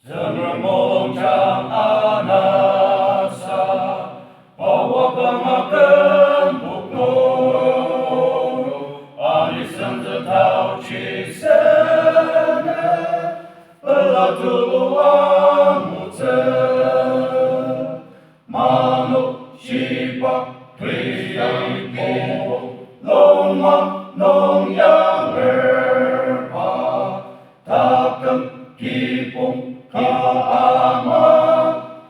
Jangan moncang anasa bahwa pemakan bukno alisan tetau cisene pelatuluan mutse manuk sipak kripo loma nong yang erpa takkan kipung Kaama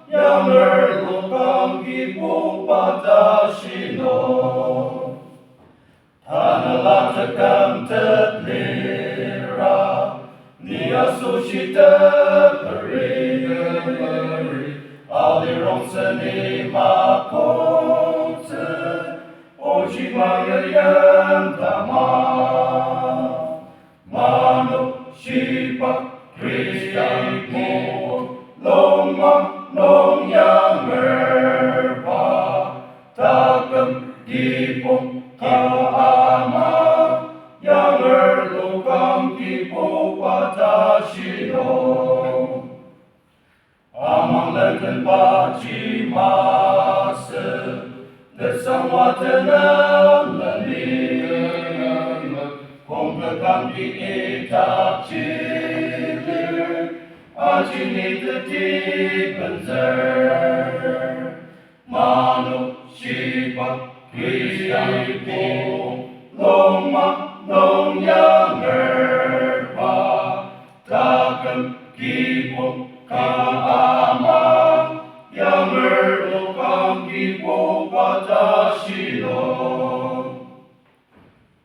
yang berlubang ibu pada sino Tanalah tekan terlira Nia suci terperi Alirong seni makote Oji maya yang tamah Manuk sipak Kristianmu loma nong yang merpa takkan kipung kaama yang berlukang kipu pada sino amang lenten paci masa desang watenan lenin kong kekang di itak Aji ni teti benzer Manuk sipak kristianku Loma nong yang merpa Takkan kipung kaama Yang merlukang kipu pada silo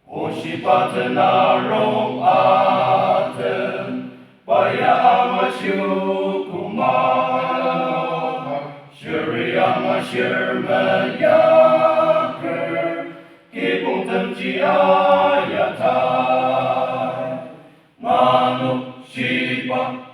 Osipatan narong aten Baya amasyukumah Syuri amasyurmayaker Kipung tenci ayatai Manuk sipak